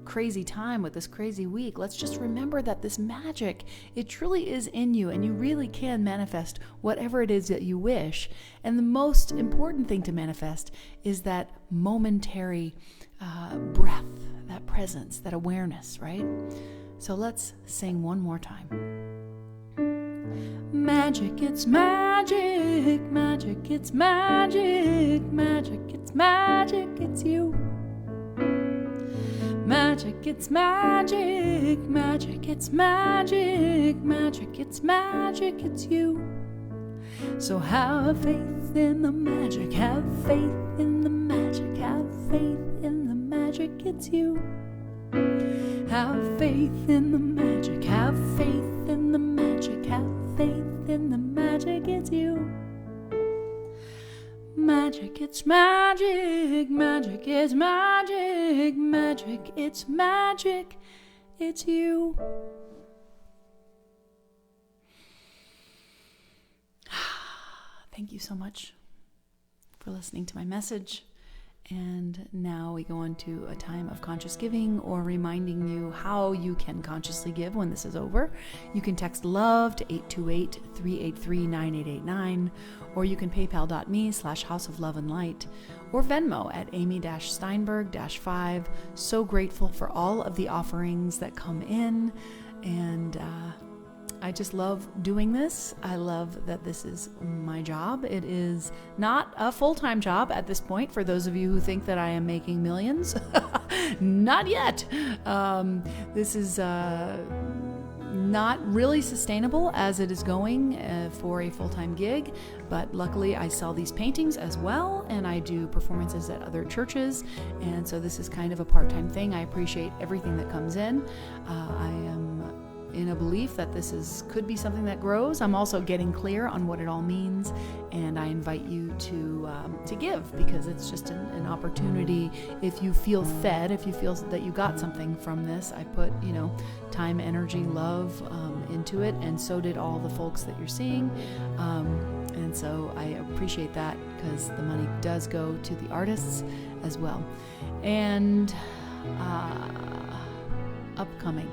crazy time with this crazy week, let's just remember that this magic, it truly is in you, and you really can manifest whatever it is that you wish. And the most important thing to manifest is that momentary breath, that presence, that awareness, right? So let's sing one more time. Magic, it's magic, magic, it's magic, magic, it's magic, it's you. Magic, it's magic, magic, it's magic, magic, it's magic, it's you. So have faith in the magic, have faith in the magic, have faith in the magic, it's you. Have faith in the magic, have faith in the magic, have faith in the magic, it's you. Magic, it's magic, magic, it's magic, magic, it's magic, it's you. thank you so much for listening to my message. And now we go into a time of conscious giving, or reminding you how you can consciously give when this is over. You can text LOVE to 828-383-9889, or you can paypal.me/House of Love and Light, or Venmo at Amy-Steinberg-5. So grateful for all of the offerings that come in, and I just love doing this. I love that this is my job. It is not a full-time job at this point, for those of you who think that I am making millions. Not yet. This is not really sustainable as it is going for a full-time gig, but luckily I sell these paintings as well, and I do performances at other churches, and so this is kind of a part-time thing. I appreciate everything that comes in. I am in a belief that this could be something that grows. I'm also getting clear on what it all means, and I invite you to give, because it's just an opportunity. If you feel fed, if you feel that you got something from this, I put time, energy, love into it, and so did all the folks that you're seeing, and so I appreciate that, because the money does go to the artists as well. And upcoming,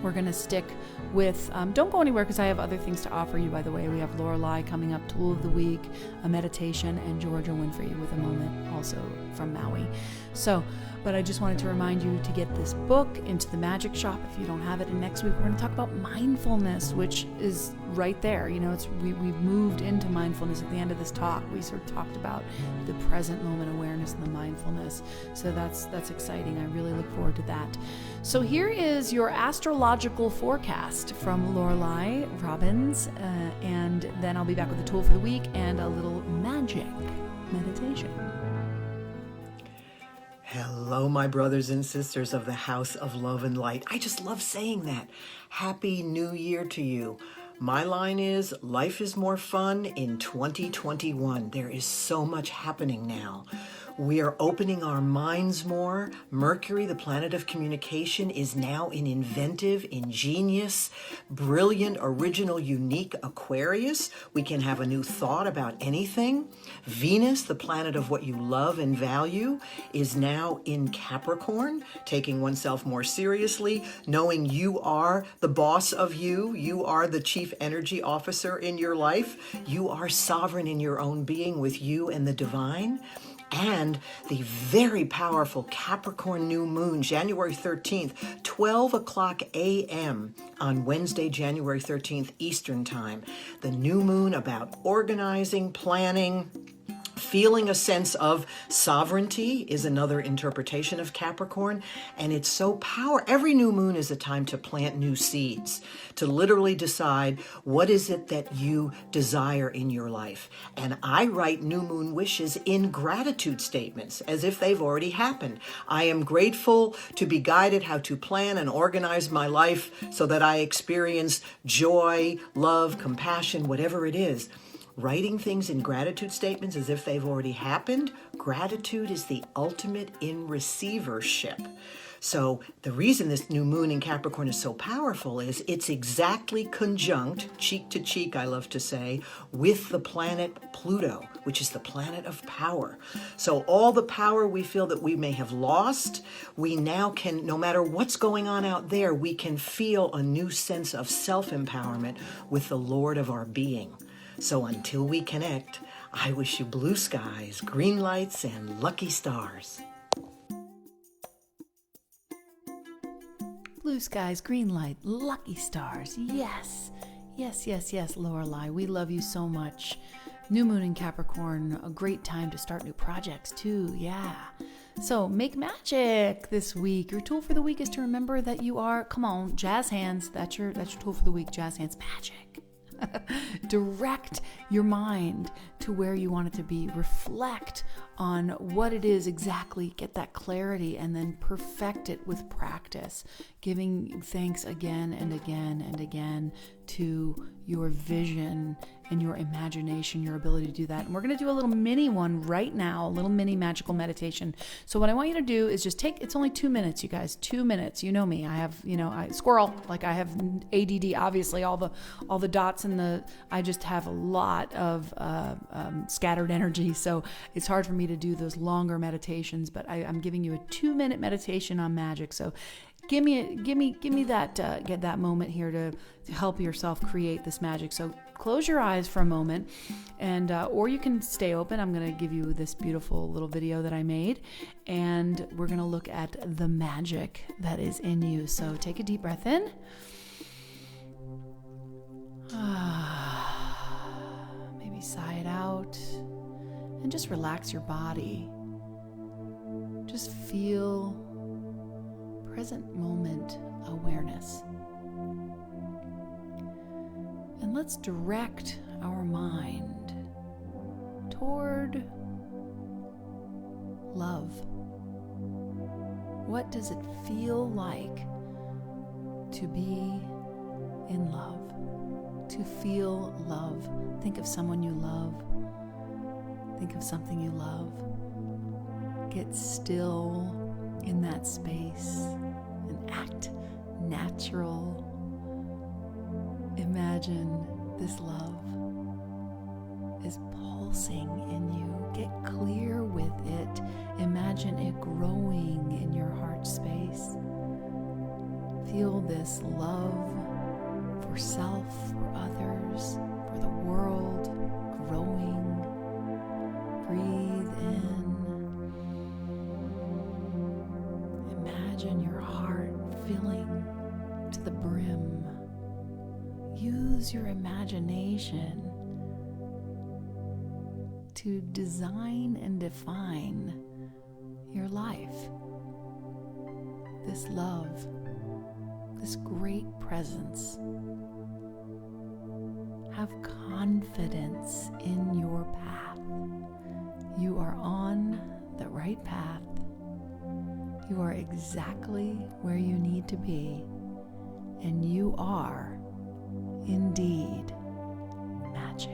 we're going to stick with, don't go anywhere, because I have other things to offer you, by the way. We have Lorelei coming up, Tool of the Week, a meditation, and Georgia Winfrey with a moment, also from Maui. So, but I just wanted to remind you to get this book into the Magic Shop if you don't have it. And next week we're going to talk about mindfulness, which is right there. We've moved into mindfulness at the end of this talk. We sort of talked about the present moment awareness and the mindfulness. So that's exciting. I really look forward to that. So here is your astrological forecast from Lorelei Robbins, and then I'll be back with a tool for the week and a little magic meditation. Hello, my brothers and sisters of the House of Love and Light. I just love saying that. Happy New Year to you. My line is, life is more fun in 2021. There is so much happening now. We are opening our minds more. Mercury, the planet of communication, is now in inventive, ingenious, brilliant, original, unique Aquarius. We can have a new thought about anything. Venus, the planet of what you love and value, is now in Capricorn, taking oneself more seriously, knowing you are the boss of you. You are the chief energy officer in your life. You are sovereign in your own being with you and the divine. And the very powerful Capricorn new moon, January 13th, 12 o'clock a.m. on Wednesday, January 13th, Eastern Time. The new moon about organizing, planning, feeling a sense of sovereignty is another interpretation of Capricorn. And it's so powerful. Every new moon is a time to plant new seeds, to literally decide what is it that you desire in your life. And I write new moon wishes in gratitude statements as if they've already happened. I am grateful to be guided how to plan and organize my life so that I experience joy, love, compassion, whatever it is. Writing things in gratitude statements as if they've already happened. Gratitude is the ultimate in receivership. So the reason this new moon in Capricorn is so powerful is it's exactly conjunct, cheek to cheek, I love to say, with the planet Pluto, which is the planet of power. So all the power we feel that we may have lost, we now can, no matter what's going on out there, we can feel a new sense of self-empowerment with the Lord of our being. So until we connect, I wish you blue skies, green lights, and lucky stars. Blue skies, green light, lucky stars. Yes, yes, yes, yes, Lorelei. We love you so much. New moon in Capricorn, a great time to start new projects too. Yeah. So make magic this week. Your tool for the week is to remember that you are, come on, jazz hands. That's your tool for the week, jazz hands, magic. Direct your mind to where you want it to be. Reflect on what it is exactly, get that clarity, and then perfect it with practice, giving thanks again and again and again to your vision and your imagination, your ability to do that. And we're going to do a little mini one right now, a little mini magical meditation. So what I want you to do is just it's only 2 minutes, you guys, 2 minutes. You know me, I have, I squirrel, like I have ADD, obviously all the dots in I just have a lot of scattered energy. So it's hard for me to do those longer meditations, but I'm giving you a 2-minute meditation on magic. So give me that, get that moment here to help yourself create this magic. So close your eyes for a moment, and or you can stay open. I'm going to give you this beautiful little video that I made, and we're going to look at the magic that is in you. So take a deep breath in. Maybe sigh it out, and just relax your body. Just feel present moment awareness. And let's direct our mind toward love. What does it feel like to be in love? To feel love. Think of someone you love. Think of something you love. Get still in that space and act natural. Imagine this love is pulsing in you. Get clear with it. Imagine it growing in your heart space. Feel this love for self, for others, for the world growing. Breathe in. Imagine your heart filling to the brim. Use your imagination to design and define your life. This love, this great presence. Have confidence in your path. You are on the right path. You are exactly where you need to be, and you are indeed magic.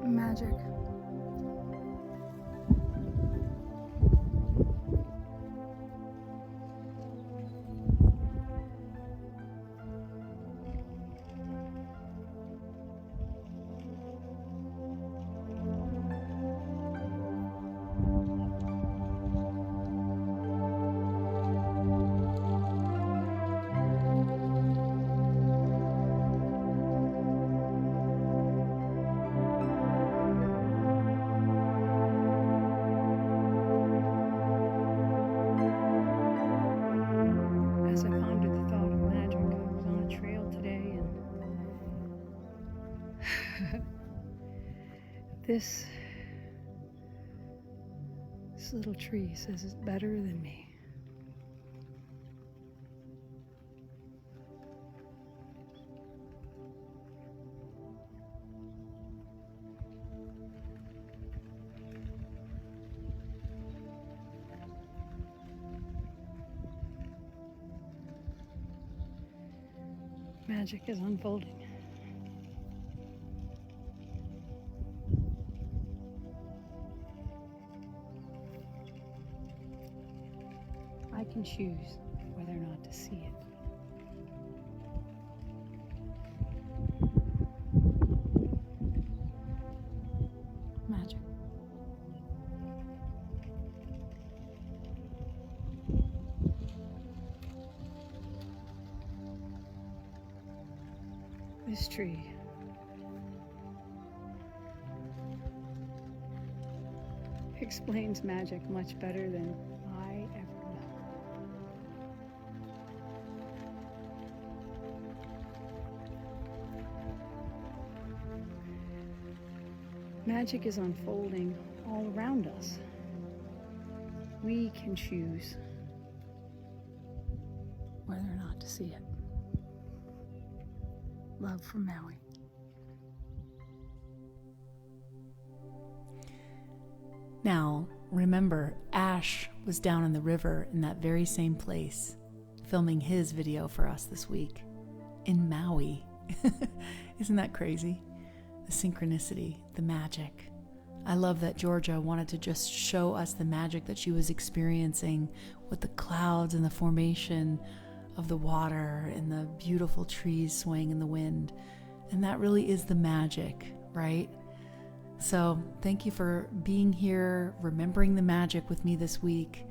Magic. As I pondered the thought of magic, I was on a trail today, and this little tree says it's better than me. Magic is unfolding. I can choose whether or not to see it. Magic. This tree explains magic much better than I ever know. Magic is unfolding all around us. We can choose whether or not to see it. Love from Maui. Now, remember, Ash was down in the river in that very same place, filming his video for us this week in Maui. Isn't that crazy? The synchronicity, the magic. I love that Georgia wanted to just show us the magic that she was experiencing with the clouds and the formation of the water and the beautiful trees swaying in the wind. And that really is the magic, right? So thank you for being here, remembering the magic with me this week.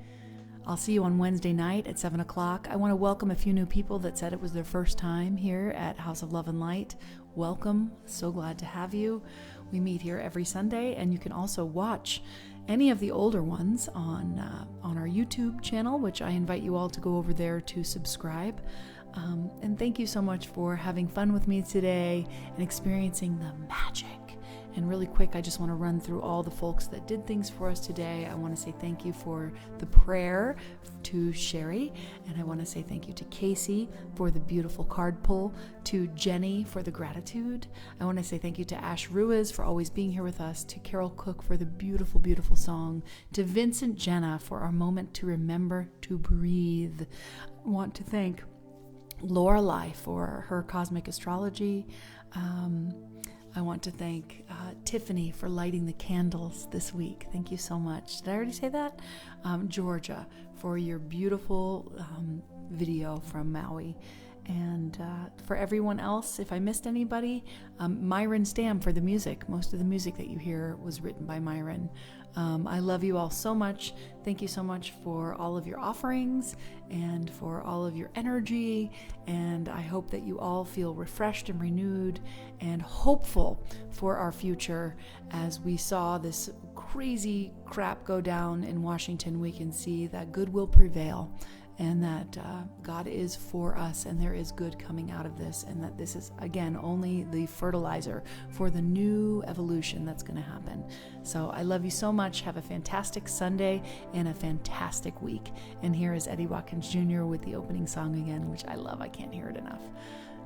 I'll see you on Wednesday night at 7 o'clock. I want to welcome a few new people that said it was their first time here at House of Love and Light. Welcome. So glad to have you. We meet here every Sunday, and you can also watch any of the older ones on our YouTube channel, which I invite you all to go over there to subscribe. And thank you so much for having fun with me today and experiencing the magic. And really quick, I just want to run through all the folks that did things for us today. I want to say thank you for the prayer to Sherry, and I want to say thank you to Casey for the beautiful card pull, to Jenny for the gratitude. I want to say thank you to Ash Ruiz for always being here with us, to Carol Cook for the beautiful, beautiful song, to Vincent Jenna for our moment to remember to breathe. I want to thank Lorelei for her cosmic astrology. I want to thank Tiffany for lighting the candles this week. Thank you so much. Did I already say that? Georgia for your beautiful video from Maui. And for everyone else, if I missed anybody, Myron Stam for the music. Most of the music that you hear was written by Myron. I love you all so much. Thank you so much for all of your offerings and for all of your energy. And I hope that you all feel refreshed and renewed and hopeful for our future. As we saw this crazy crap go down in Washington, we can see that good will prevail, and that God is for us, and there is good coming out of this, and that this is, again, only the fertilizer for the new evolution that's going to happen. So I love you so much. Have a fantastic Sunday and a fantastic week. And here is Eddie Watkins Jr. with the opening song again, which I love. I can't hear it enough.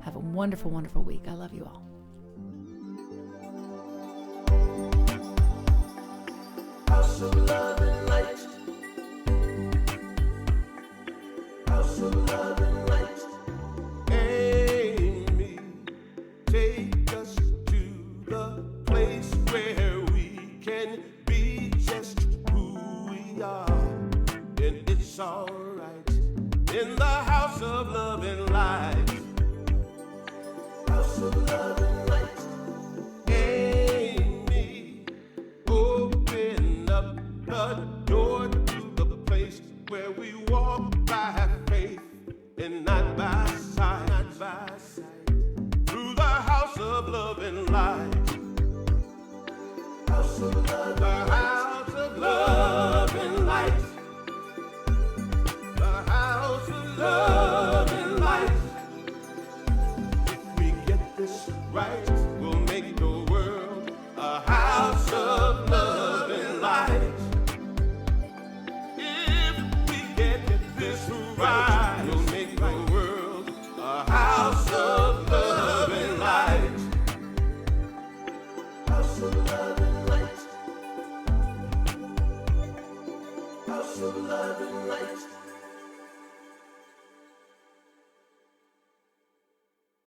Have a wonderful, wonderful week. I love you all. House of love and light. House of love and light. Amy, take us to the place where we can be just who we are. And it's alright in the house of love and light. House of love and light. Amy, open up the door to the place where we walk by faith and not by sight, not by sight. Through the house of love and light. House of love, the house of love and light. The house of love and light. If we get this right, we'll make the world a house of love and light. If we get this right, we'll make the world a house of love and light. House of love and light. House of love and light.